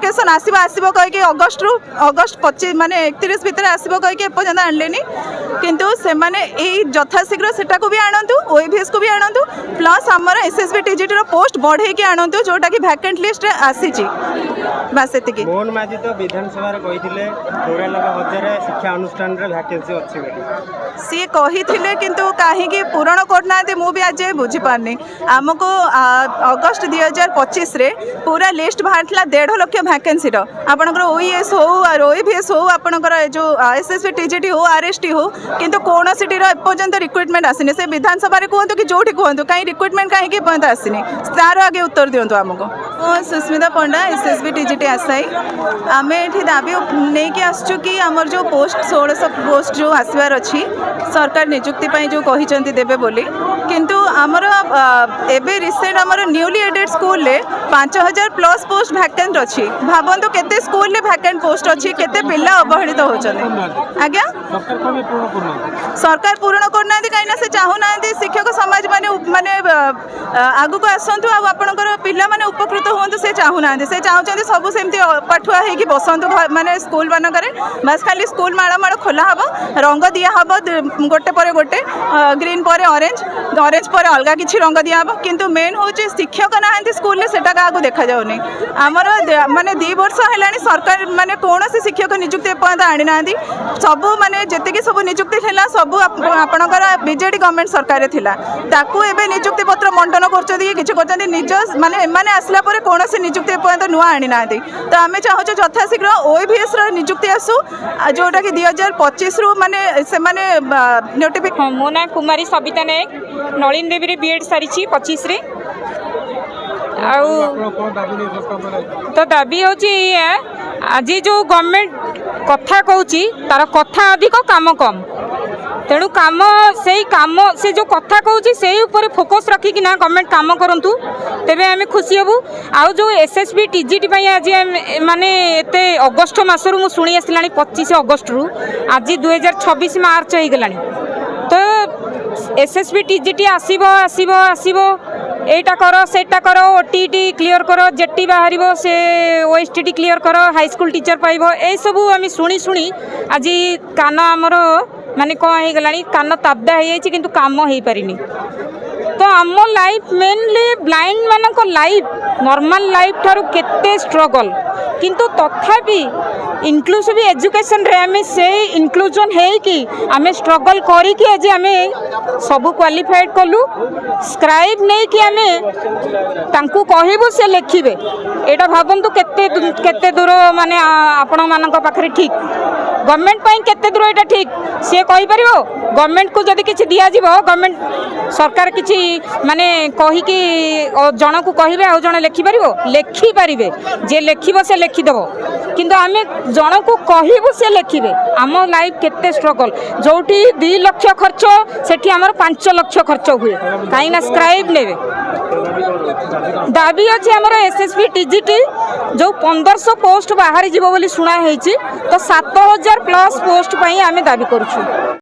Notification आसो आसो कहीकि August 25 माने 31 भितर आसो कहीकि एपर्तंत आणलेनी किंतु से माने यथाशीघ्र सेटा को भी आणतु ओएभीएस को भी आणतु प्लस आमर एसएसबी टीजीटी रो पोस्ट बढ़े कि आणतु जोटा कि वैकेंट लिस्ट आसीची बस एतिकी। मोहन माझी तो विधानसभा रे कहिथिले 94,000 शिक्षा अनुष्ठान रे वैकेंसी अछि बोली सी कही किंतु कहीं पूरण करना मु भी आज बुझी पारनी आमको अगस्ट 2025 रे पूरा लिस्ट बाहर 1.5 लाख वैकेंसी आपणकर ओईएस हो और ओईभीएस हो आपणकर जो एसएसबी टीजीटी हो आरएसटी हो किंतु कौन सी एपर्तंत रिक्रुटमेंट आसनी से विधानसभा कहतु कि जोटी कहतु कहीं रिक्रुटमेंट कहीं पर्यंत आसनी तार आगे उत्तर दिंतु आमको। सुस्मिता पंडा एसएसबी टीजीटी आसाई आम ये दाबी नहीं कि आसचु कि आमर जो पोस्ट 1600 पोस्ट जो आसबार अच्छी सरकार निजुक्ति जो कहते देवे बोली किंतु आमर एबे रिसेंट आमर न्यूली एडेड स्कूल ले 5000 प्लस पोस्ट वैकेंट अच्छी भावतु केते स्कूल ले वैकेंट पोस्ट अच्छी केते पिला अवहेलित होचने आज्ञा सरकार पूर्ण करना कहीं से चाहूना शिक्षक समाज माने आगु को आसतु आपणकर पिला माने उपकृत हूँ से चाहूना से चाहते सब सेमती पाठुआ होगी बसतु माने स्कूल मानक बस खाली स्कूल माड़ खोला हम रंग दिया हम गोटे पर गोटे ग्रीन पर ऑरेंज पर अलग किसी रंग दिया हम किंतु मेन हूँ शिक्षक ना स्कूल से क्या देखा जाऊनी आमर माने 2 वर्ष है सरकार माने कौन शिक्षक निजुक्ति एपर्यंत आनी ना सब माने जी सब निजुक्ति थिला सब आपणकर बीजेडी गवर्नमेंट सरकार थिला ताकू एबे निजुक्ति पत्र मंडन कर निज माने एमाने आसला पर कौन निजुक्ति एपर्यंत नुआ आनी ना तो आम चाहूँ यथाशीघ्र ओएभीएस निजुक्ति आसू जोटा कि 2025 रु माने से माने नोटिफिकेशन। मो ना कुमारी सबिता नायक नलिन देवी बीएड सारी 25 रे तो दाबी हूँ आज जो गवर्नमेंट कथा कहूँ तार कथा अधिक काम कम तेणु काम से जो कथा कहूँ से ऊपर फोकस रखिकी ना गवर्नमेंट काम करूँ तेरे आम खुशी हबू आउ जो एसएसबी टीजीटी आज माने एते अगस्ट मासरू मु शुणी आसला 25 अगस्ट रु आज 2026 मार्च हो गलानी तो एसएसबी टीजीटी आसीबो आसीबो आसीबो एटा करो सेटा करो ओटीटी क्लियर करो जेटी बाहर से ओएसटीटी क्लियर करो हाई स्कूल टीचर पाइबो ए सबू आम शुणी शुणी आज कान आमर माने कौन हो गलानी कान ताबदा हो जाए किंतु काम हो पारिनी तो आम लाइफ मेनली ब्लाइंड मानक लाइफ नॉर्मल लाइफ ठारू केते स्ट्रगल किंतु तथापि इनक्लूसिव एजुकेशन रे आमे से इनक्लूजन है कि आमे स्ट्रगल करी कि आज आमे सब क्वालिफाइड कलु स्क्राइब नहीं कि आमे तांकू कहबो से लिखिबे एटा भाबंतु केते दूर माने आपण मानक पाखरे ठीक गवर्नमेंट पाई केते दूर एटा ठीक से कहि परिबो गवर्नमेंट को जदी किछि दिया जिवो गवर्नमेंट सरकार किछि माने कहि कि जण को कहिबे आ जण लिखि पारिबे जे लिखिबो से लिखि देबो किंतु आमे जण को कहबो से लिखिबे आम लाइफ केते स्ट्रगल जोठी 2 लाख खर्च सेठी हमर 5 लाख खर्च हुए काई ना स्क्राइब नेबे दाबी अच्छे आमर एसएसबी टीजीटी जो 1500 पोस्ट बाहरी जीवो बोली सुना है तो 7000 प्लस पोस्ट पाई आमे दाबी करूछु।